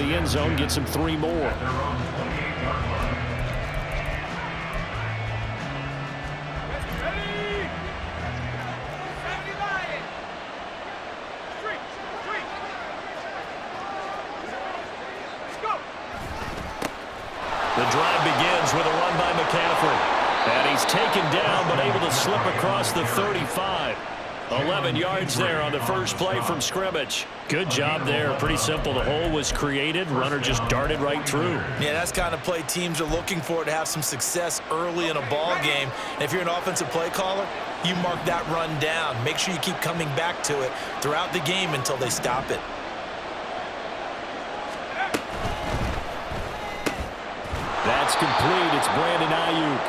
of the end zone, gets him 3 more. The drive begins with a run by McCaffrey. And he's taken down, but able to slip across the 35. 11 yards there on the first play from scrimmage. Good job there. Pretty simple. The hole was created. Runner just darted right through. Yeah, that's the kind of play teams are looking for to have some success early in a ball game. And if you're an offensive play caller, you mark that run down. Make sure you keep coming back to it throughout the game until they stop it. That's complete. It's Brandon Ayuk.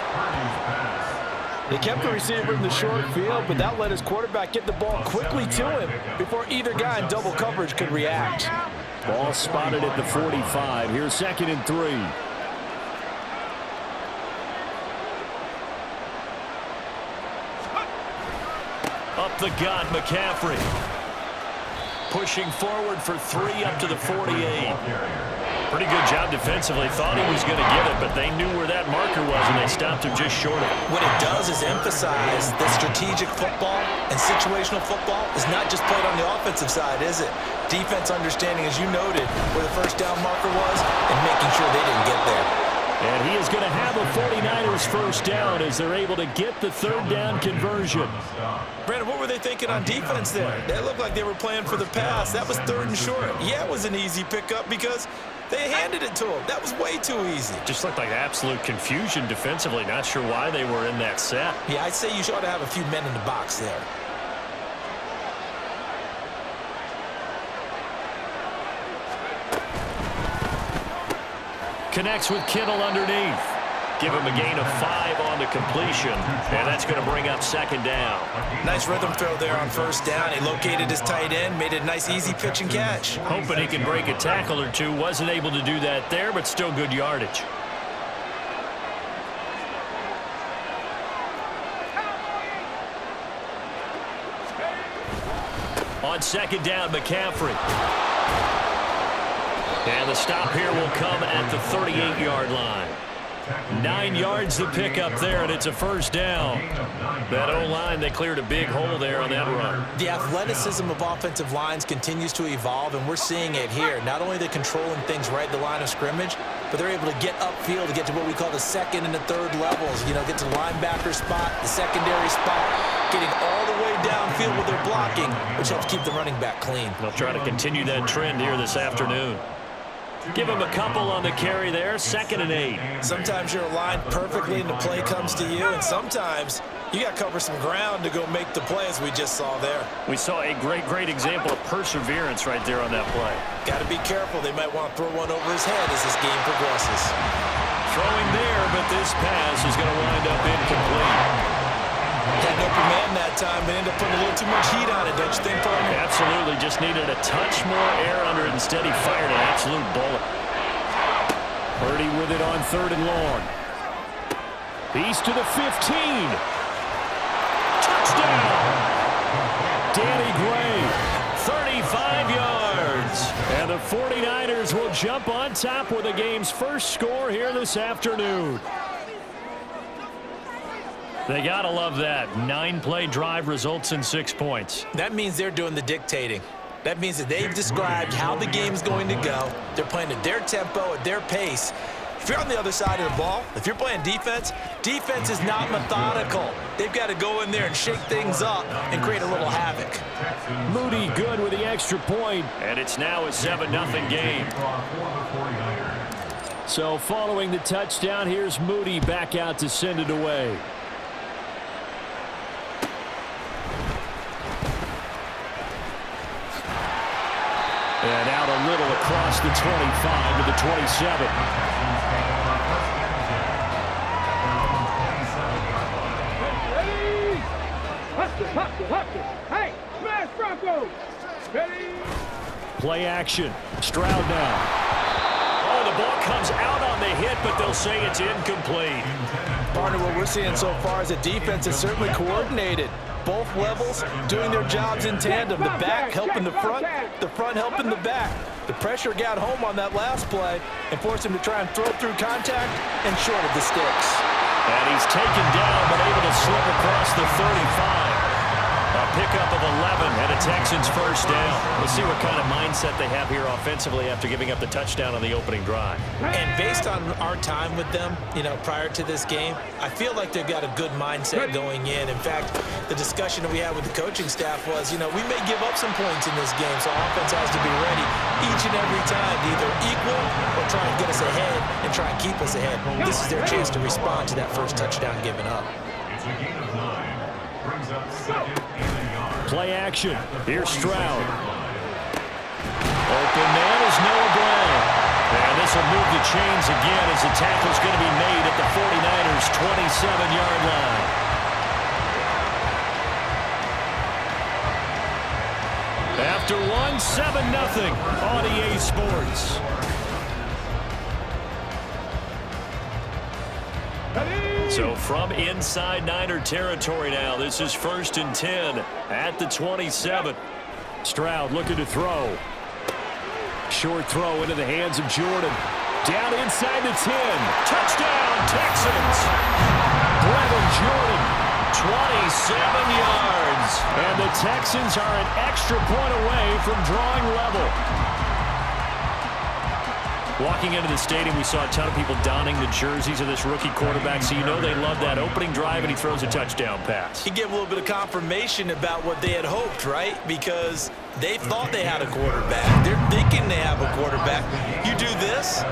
They kept the receiver in the short field, but that let his quarterback get the ball quickly to him before either guy in double coverage could react. Ball spotted at the 45. Here's 2nd and 3. Up the gut, McCaffrey. Pushing forward for 3 up to the 48. Pretty good job defensively. Thought he was going to get it, but they knew where that marker was, and they stopped him just short of it. What it does is emphasize that strategic football and situational football is not just played on the offensive side, is it? Defense understanding, as you noted, where the first down marker was and making sure they didn't get there. And he is going to have a 49ers first down as they're able to get the 3rd down conversion. Brandon, what were they thinking on defense there? They looked like they were playing for the pass. That was 3rd and short. Yeah, it was an easy pickup because they handed it to him. That was way too easy. Just looked like absolute confusion defensively. Not sure why they were in that set. Yeah, I'd say you ought to have a few men in the box there. Connects with Kittle underneath. Give him a gain of 5 on the completion. And that's going to bring up 2nd down. Nice rhythm throw there on 1st down. He located his tight end, made it a nice easy pitch and catch. Hoping he can break a tackle or two. Wasn't able to do that there, but still good yardage. On 2nd down, McCaffrey. And the stop here will come at the 38-yard line. 9 yards to pick up there, and it's a first down. That O-line, they cleared a big hole there on that run. The athleticism of offensive lines continues to evolve, and we're seeing it here. Not only are they controlling things right at the line of scrimmage, but they're able to get upfield to get to what we call the 2nd and the 3rd levels. You know, get to the linebacker spot, the secondary spot, getting all the way downfield with their blocking, which helps keep the running back clean. They'll try to continue that trend here this afternoon. Give him a couple on the carry there, 2nd and 8. Sometimes you're aligned perfectly and the play comes to you, and sometimes you got to cover some ground to go make the play, as we just saw there. We saw a great example of perseverance right there on that play. Got to be careful. They might want to throw one over his head as this game progresses. Throwing there, but this pass is going to wind up incomplete. Had no command that time, but ended up putting a little too much heat on it, don't you think, partner? Absolutely. Just needed a touch more air under it. Instead, he fired an absolute bullet. Purdy with it on 3rd and long. He's to the 15. Touchdown! Danny Gray, 35 yards. And the 49ers will jump on top with the game's first score here this afternoon. They got to love that. 9-play drive results in 6 points. That means they're doing the dictating. That means that they've described how the game's going to go. They're playing at their tempo, at their pace. If you're on the other side of the ball, if you're playing defense, defense is not methodical. They've got to go in there and shake things up and create a little havoc. Moody good with the extra point, and it's now a 7-0 game. So following the touchdown, here's Moody back out to send it away. And out a little across the 25 to the 27. Hey, smash Broncos! Ready? Play action. Stroud now. Oh, the ball comes out on the hit, but they'll say it's incomplete. Partner, what we're seeing so far is the defense is certainly coordinated. Both levels doing their jobs in tandem. The back helping the front helping the back. The pressure got home on that last play and forced him to try and throw through contact and short of the sticks. And he's taken down but able to slip across the 35. A pickup of 11 and a Texans first down. We'll see what kind of mindset they have here offensively after giving up the touchdown on the opening drive. And based on our time with them, prior to this game, I feel like they've got a good mindset going in. In fact, the discussion that we had with the coaching staff was, we may give up some points in this game, so offense has to be ready each and every time to either equal or try and get us ahead and try and keep us ahead. This is their chance to respond to that first touchdown given up. It's a gain of 9. Brings up second and a yard. Play action. Here's Stroud. Open man is Noah Brown. And this will move the chains again as the tackle's going to be made at the 49ers' 27-yard line. After one, 7-0 on EA Sports. So from inside Niner territory now, this is 1st and 10 at the 27. Stroud looking to throw. Short throw into the hands of Jordan. Down inside the 10. Touchdown, Texans. Brevin Jordan, 27 yards. And the Texans are an extra point away from drawing level. Walking into the stadium, we saw a ton of people donning the jerseys of this rookie quarterback, so they love that opening drive, and he throws a touchdown pass. He gave a little bit of confirmation about what they had hoped, right? Because they thought they had a quarterback. They're thinking they have a quarterback. You do this,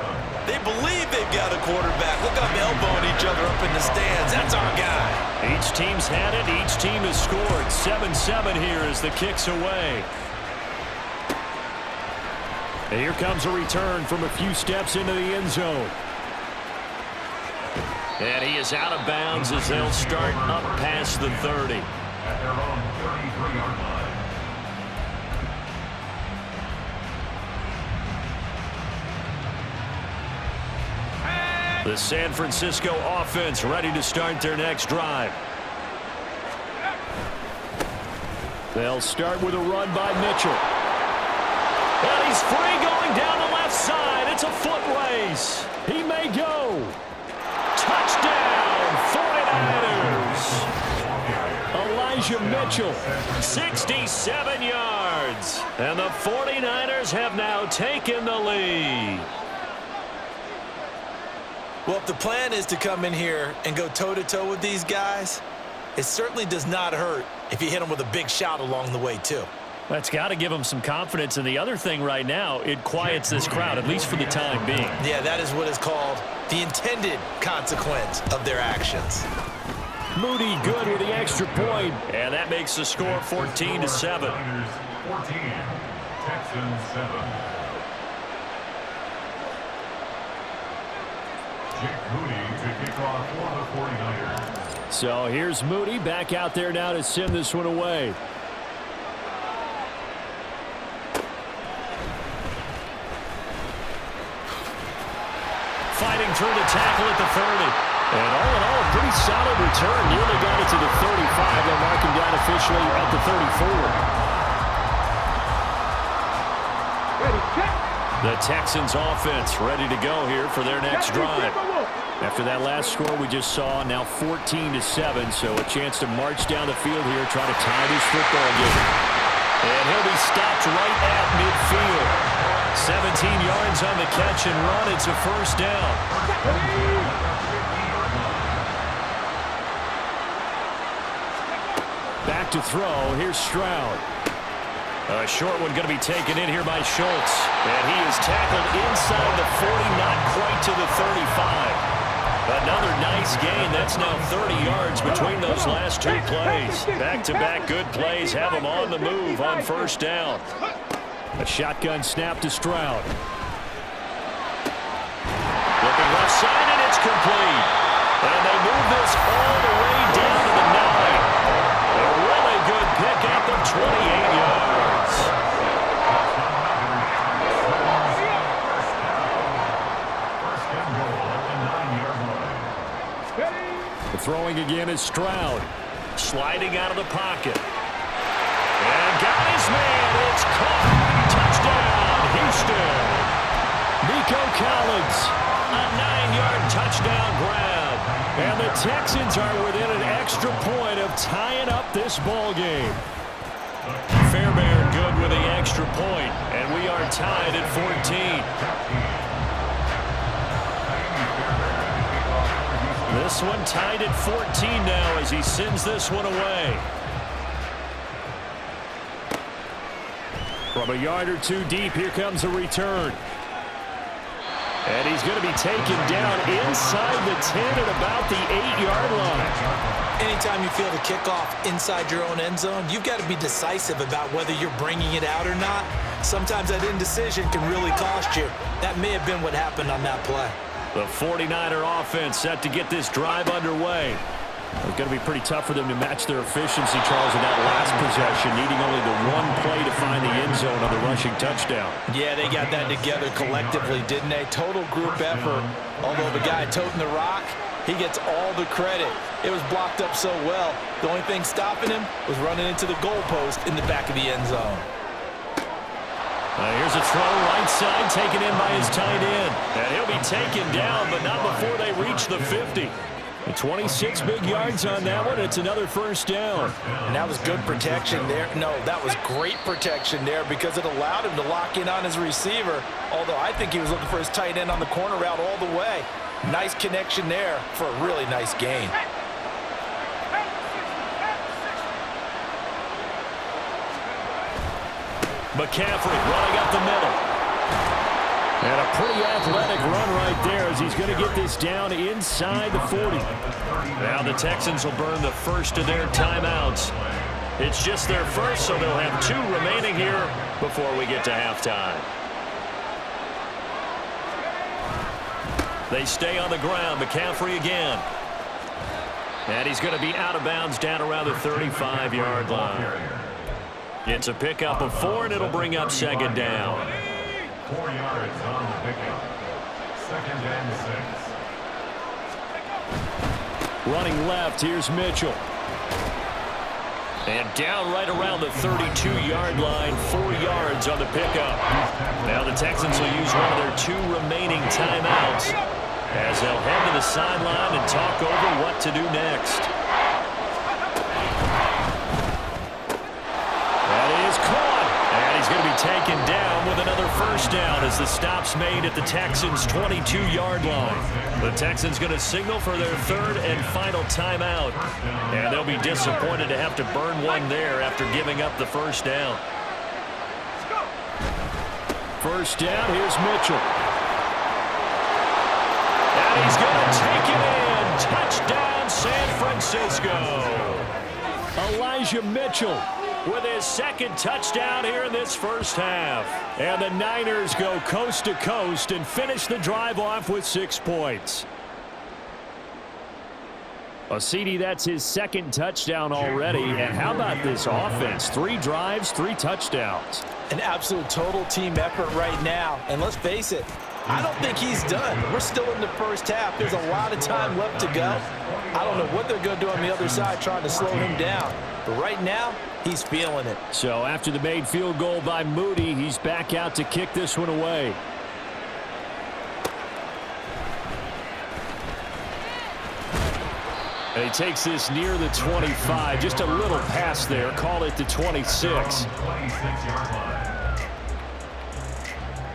they believe they've got a quarterback. Look up, elbowing each other up in the stands. That's our guy. Each team's had it. Each team has scored. 7-7 here as the kick's away. And here comes a return from a few steps into the end zone. And he is out of bounds as they'll start up past the 30. At their own 33-yard line. The San Francisco offense ready to start their next drive. They'll start with a run by Mitchell. And he's free going down the left side. It's a foot race. He may go. Touchdown, 49ers. Elijah Mitchell, 67 yards. And the 49ers have now taken the lead. Well, if the plan is to come in here and go toe-to-toe with these guys, it certainly does not hurt if you hit them with a big shot along the way, too. That's got to give them some confidence. And the other thing right now, it quiets this crowd, at least for the time being. Yeah, that is what is called the intended consequence of their actions. Moody good with the extra point. And that makes the score 14-7. 14, Texans 7. Jake Moody to kick off for the 49ers. So here's Moody back out there now to send this one away. Fighting through the tackle at the 30. And all in all, a pretty solid return. Nearly got it to the 35. They'll mark him down officially at the 34. The Texans offense ready to go here for their next drive. After that last score we just saw, now 14-7, so a chance to march down the field here, try to tie this football game. And he'll be stopped right at midfield. 17 yards on the catch and run. It's a first down. Back to throw. Here's Stroud. A short one going to be taken in here by Schultz. And he is tackled inside the 40, not quite to the 35. Another nice gain. That's now 30 yards between those last two plays. Back-to-back good plays have them on the move on first down. A shotgun snap to Stroud. Looking left side, and it's complete. And they move this all the way down to the 9. A really good pickup of 28 yards. First and goal at the 9-yard line. The throwing again is Stroud. Sliding out of the pocket. And got his man. It's caught. Touchdown, Houston. A 9-yard touchdown grab. And the Texans are within an extra point of tying up this ball game. Fairbairn good with the extra point, and we are tied at 14. This one tied at 14 now as he sends this one away. From a yard or two deep, here comes a return. And he's going to be taken down inside the 10 at about the 8-yard line. Anytime you feel the kickoff inside your own end zone, you've got to be decisive about whether you're bringing it out or not. Sometimes that indecision can really cost you. That may have been what happened on that play. The 49er offense set to get this drive underway. It's going to be pretty tough for them to match their efficiency, Charles, in that last possession, needing only the one play to find the end zone on the rushing touchdown. Yeah, they got that together collectively, didn't they? Total group effort. Although the guy toting the rock, he gets all the credit. It was blocked up so well. The only thing stopping him was running into the goalpost in the back of the end zone. Here's a throw right side, taken in by his tight end. And he'll be taken down, but not before they reach the 50. 26 big yards on that one. It's another first down. And that was good protection there. No, that was great protection there because it allowed him to lock in on his receiver. Although I think he was looking for his tight end on the corner route all the way. Nice connection there for a really nice gain. McCaffrey running up the middle. And a pretty athletic run right there as he's going to get this down inside the 40. Now the Texans will burn the first of their timeouts. It's just their first, so they'll have 2 remaining here before we get to halftime. They stay on the ground. McCaffrey again. And he's going to be out of bounds down around the 35-yard line. It's a pickup of 4, and it'll bring up second down. 4 yards on the pickup. 2nd and 6. Running left, here's Mitchell. And down right around the 32-yard line, 4 yards on the pickup. Now the Texans will use one of their 2 remaining timeouts as they'll head to the sideline and talk over what to do next. That is caught. And he's going to be taken down with another first down as the stop's made at the Texans' 22-yard line. The Texans going to signal for their 3rd and final timeout. And they'll be disappointed to have to burn one there after giving up the first down. First down, here's Mitchell. And he's going to take it in. Touchdown, San Francisco. Elijah Mitchell with his 2nd touchdown here in this first half. And the Niners go coast to coast and finish the drive off with 6 points. CD, that's his 2nd touchdown already. And how about this offense? 3 drives, 3 touchdowns. An absolute total team effort right now. And let's face it, I don't think he's done. We're still in the first half. There's a lot of time left to go. I don't know what they're going to do on the other side trying to slow him down. But right now, he's feeling it. So after the made field goal by Moody, he's back out to kick this one away. And he takes this near the 25. Just a little pass there. Call it the 26.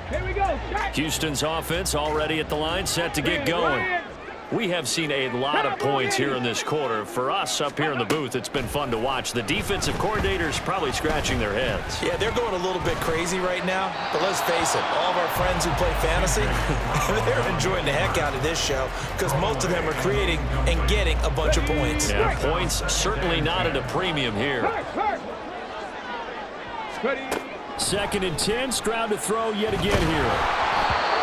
Here we go. Houston's offense already at the line, set to get going. We have seen a lot of points here in this quarter. For us up here in the booth, it's been fun to watch. The defensive coordinators probably scratching their heads. Yeah, they're going a little bit crazy right now. But let's face it, all of our friends who play fantasy, they're enjoying the heck out of this show because most of them are creating and getting a bunch of points. Yeah, points certainly not at a premium here. Ready. 2nd and 10, Stroud to throw yet again here.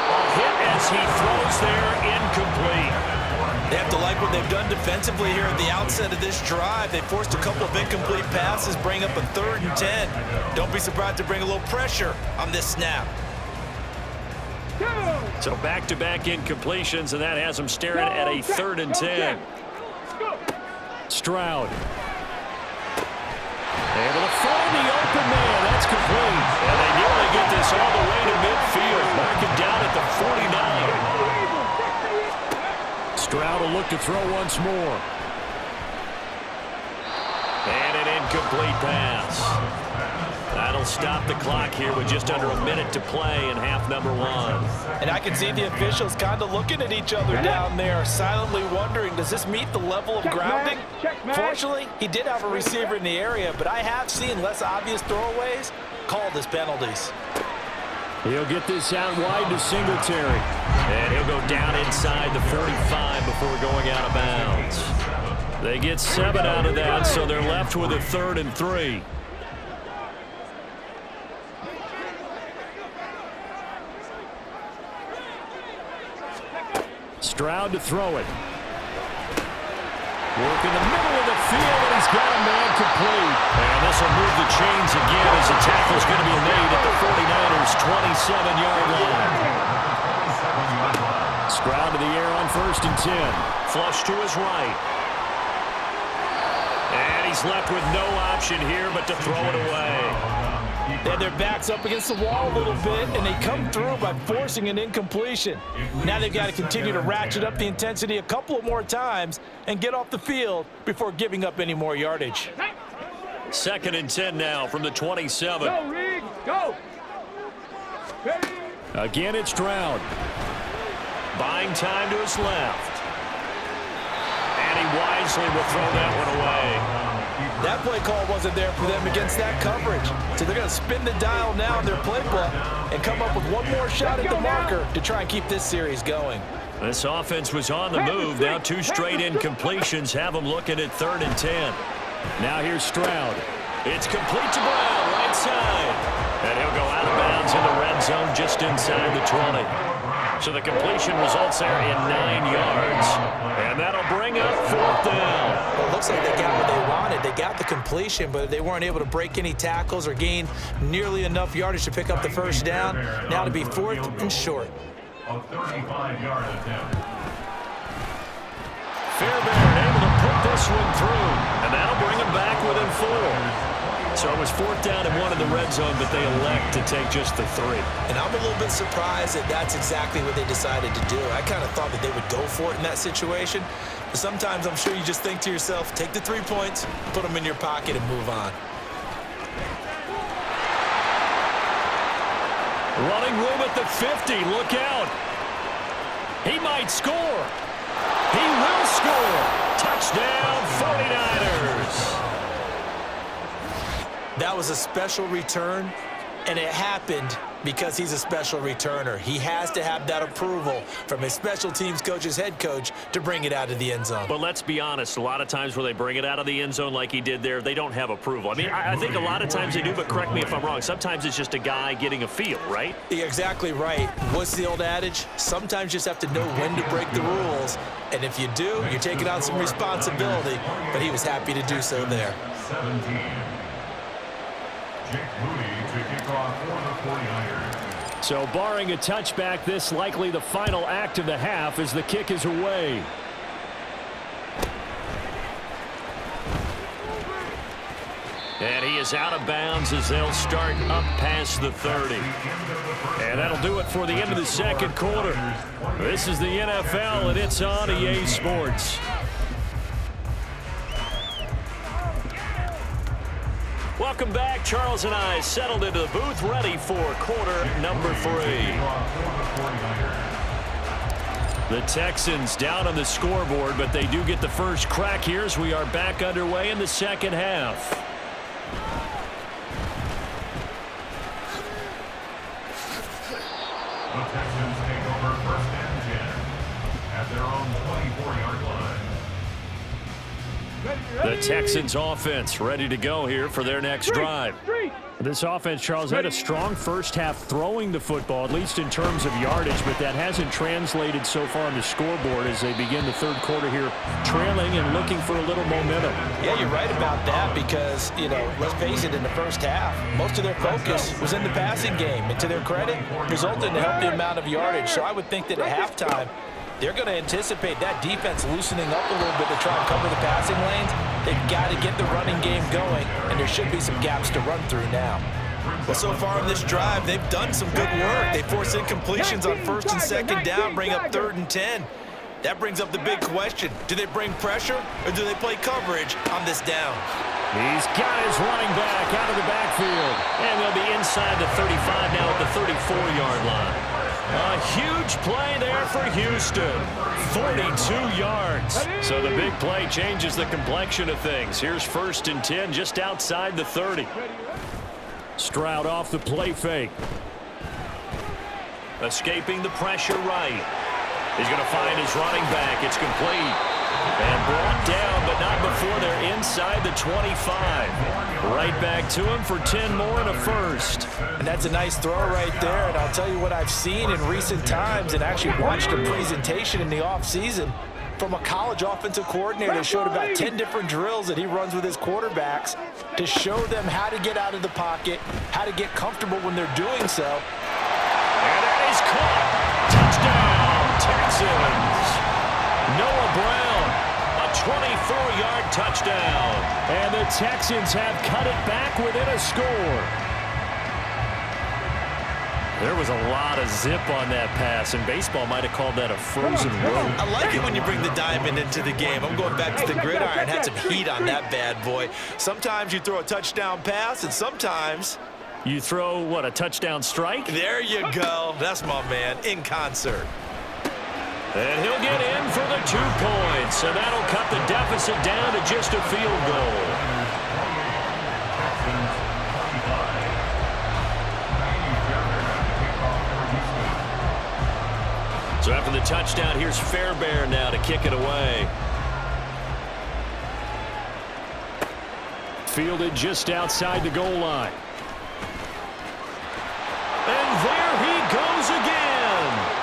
A hit as he throws there, incomplete. They have to like what they've done defensively here at the outset of this drive. They forced a couple of incomplete passes, bring up a 3rd and 10. Don't be surprised to bring a little pressure on this snap. So back-to-back incompletions, and that has them staring at a 3rd and 10. Stroud. Able to find the open man. That's complete. And they nearly get this all the way to midfield. Mark it down at the 49. Stroud will look to throw once more. And an incomplete pass. That'll stop the clock here with just under a minute to play in half number one. And I can see the officials kind of looking at each other down there, silently wondering, does this meet the level of grounding? Fortunately, he did have a receiver in the area, but I have seen less obvious throwaways called as penalties. He'll get this out wide to Singletary. And he'll go down inside the 45 before going out of bounds. They get 7 out of that, so they're left with a 3rd and 3. Stroud to throw it. Work in the middle of the field, and he's got a man complete. And this will move the chains again as the tackle's going to be made at the 49ers' 27-yard line. Stroud to the air on 1st and 10. Flush to his right. And he's left with no option here but to throw it away. They had their backs up against the wall a little bit, and they come through by forcing an incompletion. Now they've got to continue to ratchet up the intensity a couple of more times and get off the field before giving up any more yardage. 2nd and 10 now from the 27. Go, Reed, go. Again, it's Stroud. Buying time to his left. And he wisely will throw that one away. That play call wasn't there for them against that coverage. So they're going to spin the dial now in their playbook and come up with one more shot at the marker to try and keep this series going. This offense was on the move. Now 2 straight incompletions have them looking at 3rd and 10. Now here's Stroud. It's complete to Brown, right side. And he'll go out of bounds in the red zone just inside the 20. So the completion results there in 9 yards. And that'll bring up 4th down. Well, it looks like they got what they wanted. They got the completion, but they weren't able to break any tackles or gain nearly enough yardage to pick up the 1st down. Now to be 4th and short. A 35-yard attempt. Fairbairn able to put this one through. And that'll bring him back within 4. So it was 4th down and 1 in the red zone, but they elect to take just the 3. And I'm a little bit surprised that that's exactly what they decided to do. I kind of thought that they would go for it in that situation. But sometimes I'm sure you just think to yourself, take the 3 points, put them in your pocket, and move on. Running room at the 50. Look out. He might score. He will score. Touchdown, 49ers. That was a special return, and it happened because he's a special returner. He has to have that approval from his special teams coach's head coach to bring it out of the end zone. But let's be honest, a lot of times where they bring it out of the end zone like he did there, they don't have approval. I mean, I think a lot of times they do, but correct me if I'm wrong. Sometimes it's just a guy getting a feel, right? You're exactly right. What's the old adage? Sometimes you just have to know when to break the rules, and if you do, you're taking on some responsibility, but he was happy to do so there. 17. Jake Moody to kick off for the 49ers. So barring a touchback, this likely the final act of the half as the kick is away. And he is out of bounds as they'll start up past the 30. And that'll do it for the end of the 2nd quarter. This is the NFL, and it's on EA Sports. Welcome back. Charles and I settled into the booth, ready for quarter number 3. The Texans down on the scoreboard, but they do get the first crack here as we are back underway in the 2nd half. The Texans take over 1st and 10 at their own 24-yard line. The Texans offense ready to go here for their next drive. This offense, Charles, had a strong first half throwing the football, at least in terms of yardage, but that hasn't translated so far on the scoreboard as they begin the 3rd quarter here, trailing and looking for a little momentum. Yeah, you're right about that because, let's face it, in the first half, most of their focus was in the passing game, and to their credit, resulted in a healthy amount of yardage. So I would think that at halftime, they're going to anticipate that defense loosening up a little bit to try and cover the passing lanes. They've got to get the running game going, and there should be some gaps to run through now. Well, so far in this drive, they've done some good work. They force incompletions on 1st and 2nd down, bring up 3rd and 10. That brings up the big question. Do they bring pressure or do they play coverage on this down? He's got his running back out of the backfield. And they'll be inside the 35 now at the 34-yard line. A huge play there for Houston. 42 yards. So the big play changes the complexion of things. Here's 1st and 10 just outside the 30. Stroud off the play fake. Escaping the pressure right. He's going to find his running back. It's complete. And brought down, but not before they're inside the 25. Right back to him for 10 more and a first. And that's a nice throw right there. And I'll tell you what I've seen in recent times and actually watched a presentation in the offseason from a college offensive coordinator that showed about 10 different drills that he runs with his quarterbacks to show them how to get out of the pocket, how to get comfortable when they're doing so. And that is caught. Touchdown, Texans. Noah Brown, a 24-yard touchdown. And the Texans have cut it back within a score. There was a lot of zip on that pass, and baseball might have called that a frozen road. I like it when you bring the diamond into the game. I'm going back to the gridiron. Had some heat on that bad boy. Sometimes you throw a touchdown pass, and sometimes you throw, what, a touchdown strike? There you go. That's my man, in concert. And he'll get in for the 2 points, and that'll cut the deficit down to just a field goal. So after the touchdown, here's Fairbairn now to kick it away. Fielded just outside the goal line. And there he goes again.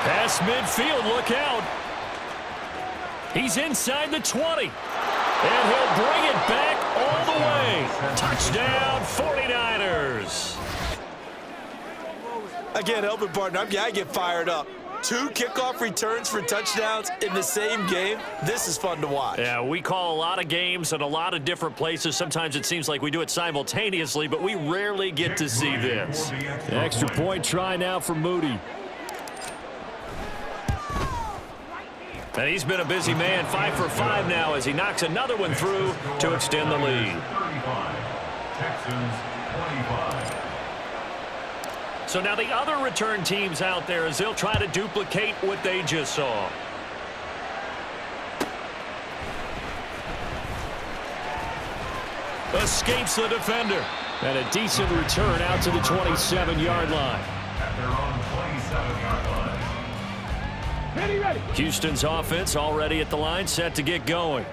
Past midfield, look out. He's inside the 20. And he'll bring it back all the way. Touchdown, 49ers. I can't help it, partner. I get fired up. 2 kickoff returns for touchdowns in the same game. This is fun to watch. Yeah, we call a lot of games at a lot of different places. Sometimes it seems like we do it simultaneously, but we rarely get to see this. Extra point try now for Moody. And he's been a busy man, 5 for 5 now as he knocks another one through to extend the lead. Texans 25. So now the other return teams out there as they'll try to duplicate what they just saw. Escapes the defender. And a decent return out to the 27-yard line. At their own 27-yard line. Ready. Houston's offense already at the line, set to get going.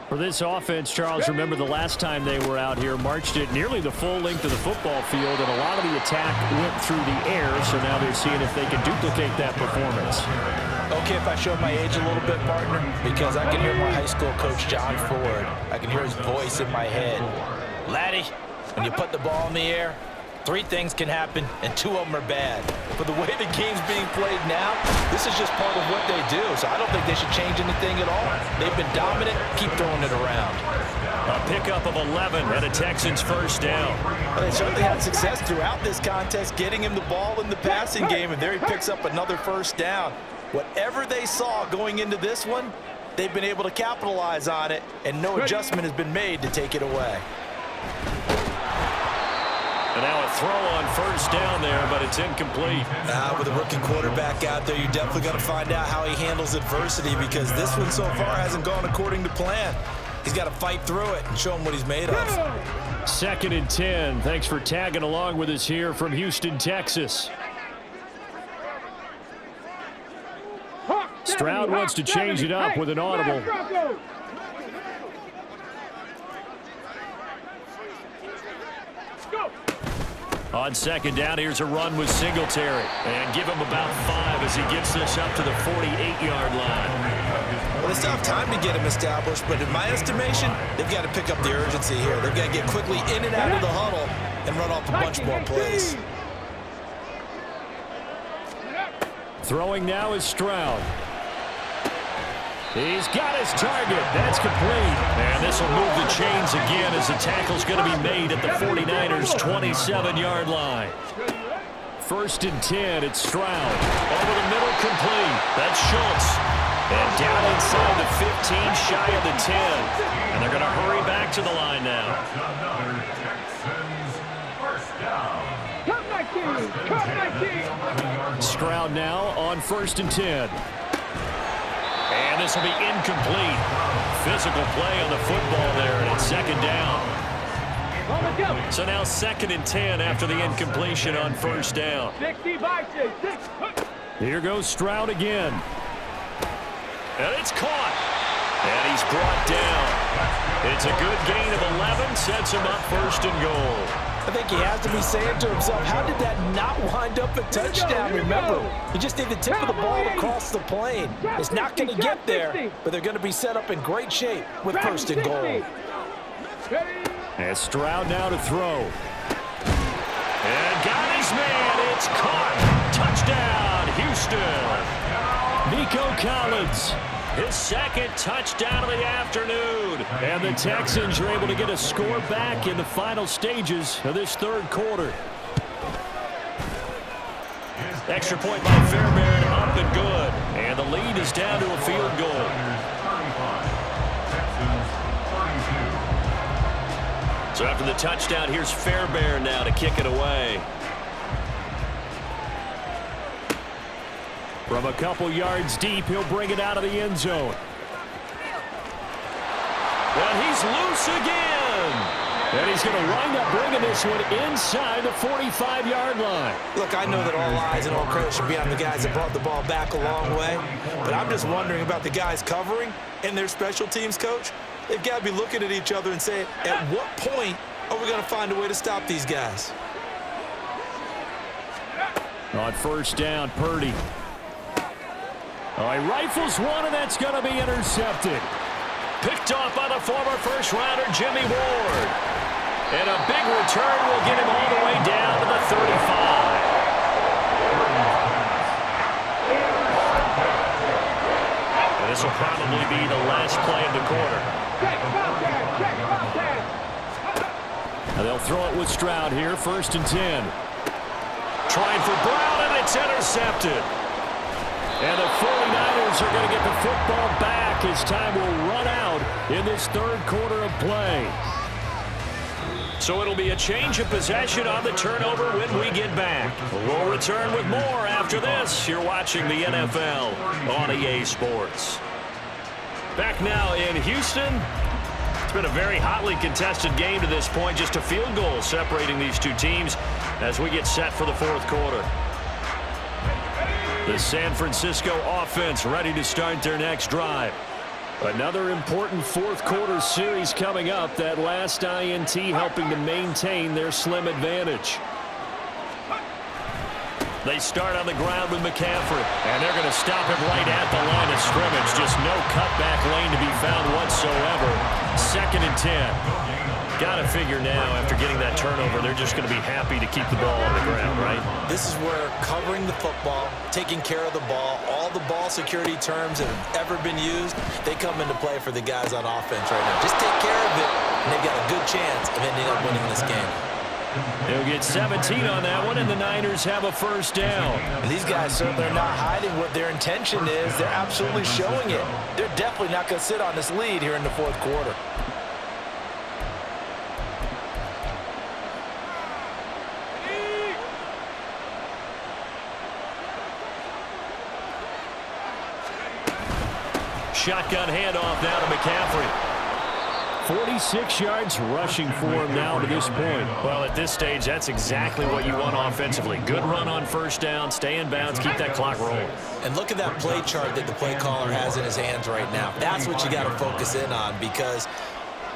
For this offense, Charles, remember the last time they were out here, marched it nearly the full length of the football field, and a lot of the attack went through the air, so now they're seeing if they can duplicate that performance. Okay, if I show my age a little bit, partner, because I can hear my high school coach, John Ford. I can hear his voice in my head. Laddie, when you put the ball in the air, 3 things can happen, and 2 of them are bad. But the way the game's being played now, this is just part of what they do. So I don't think they should change anything at all. They've been dominant. Keep throwing it around. A pickup of 11 and a Texans first down. Well, they certainly had success throughout this contest, getting him the ball in the passing game, and there he picks up another first down. Whatever they saw going into this one, they've been able to capitalize on it, and no adjustment has been made to take it away. And now a throw on first down there, but it's incomplete. With a rookie quarterback out there, you're definitely going to find out how he handles adversity because this one so far hasn't gone according to plan. He's got to fight through it and show him what he's made of. 2nd and 10. Thanks for tagging along with us here from Houston, Texas. Stroud wants to change it up with an audible. On 2nd down, here's a run with Singletary. And give him about 5 as he gets this up to the 48-yard line. Well, they still have time to get him established, but in my estimation, they've got to pick up the urgency here. They've got to get quickly in and out of the huddle and run off a bunch more plays. Throwing now is Stroud. He's got his target. That's complete. And this will move the chains again as the tackle's going to be made at the 49ers' 27-yard line. 1st and 10, it's Stroud. Over the middle, complete. That's Schultz. And down inside the 15, shy of the 10. And they're going to hurry back to the line now. Another Texans first down. Stroud now on 1st and 10. And this will be incomplete. Physical play on the football there, and it's 2nd down. So now 2nd and 10 after the incompletion on 1st down. Here goes Stroud again. And it's caught. And he's brought down. It's a good gain of 11, sets him up 1st and goal. I think he has to be saying to himself, how did that not wind up a touchdown? Remember, you just need the tip of the ball across the plane. It's not going to get there, but they're going to be set up in great shape with 1st and goal. And Stroud now to throw. And got his man. It's caught. Touchdown, Houston. Nico Collins, his 2nd touchdown of the afternoon. And the Texans are able to get a score back in the final stages of this 3rd quarter. Extra point by Fairbairn, up and good. And the lead is down to a field goal. So after the touchdown, here's Fairbairn now to kick it away. From a couple yards deep, he'll bring it out of the end zone. And he's loose again. And he's going to wind up bringing this one inside the 45-yard line. Look, I know that all eyes and all credit should be on the guys that brought the ball back a long way, but I'm just wondering about the guys covering and their special teams coach. They've got to be looking at each other and saying, at what point are we going to find a way to stop these guys? On 1st down, Purdy. He rifles one, and that's going to be intercepted. Picked off by the former first-rounder, Jimmy Ward. And a big return will get him all the way down to the 35. And this will probably be the last play of the quarter. And they'll throw it with Stroud here, 1st and 10. Trying for Brown, and it's intercepted. And the 49ers are going to get the football back as time will run out in this 3rd quarter of play. So it'll be a change of possession on the turnover when we get back. We'll return with more after this. You're watching the NFL on EA Sports. Back now in Houston. It's been a very hotly contested game to this point. Just a field goal separating these two teams as we get set for the 4th quarter. The San Francisco offense ready to start their next drive. Another important 4th quarter series coming up. That last INT helping to maintain their slim advantage. They start on the ground with McCaffrey, and they're going to stop him right at the line of scrimmage. Just no cutback lane to be found whatsoever. 2nd and 10. Got to figure now, after getting that turnover, they're just going to be happy to keep the ball on the ground, right? This is where covering the football, taking care of the ball, all the ball security terms that have ever been used, they come into play for the guys on offense right now. Just take care of it, and they've got a good chance of ending up winning this game. They'll get 17 on that one, and the Niners have a 1st down. And these guys certainly are not hiding what their intention is. They're absolutely showing it. They're definitely not going to sit on this lead here in the 4th quarter. Shotgun handoff now to McCaffrey. 46 yards rushing for him now to this point. Well, at this stage, that's exactly what you want offensively. Good run on 1st down, stay in bounds, keep that clock rolling. And look at that play chart that the play caller has in his hands right now. That's what you got to focus in on, because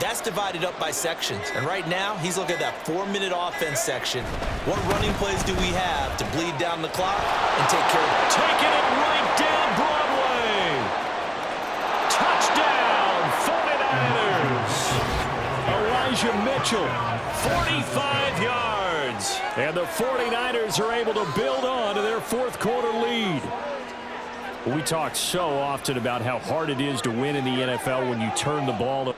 that's divided up by sections. And right now, he's looking at that 4-minute offense section. What running plays do we have to bleed down the clock and take care of it? Taking it right down Broadway. Touchdown, 49ers. Elijah Mitchell, 45 yards. And the 49ers are able to build on to their 4th quarter lead. We talk so often about how hard it is to win in the NFL when you turn the ball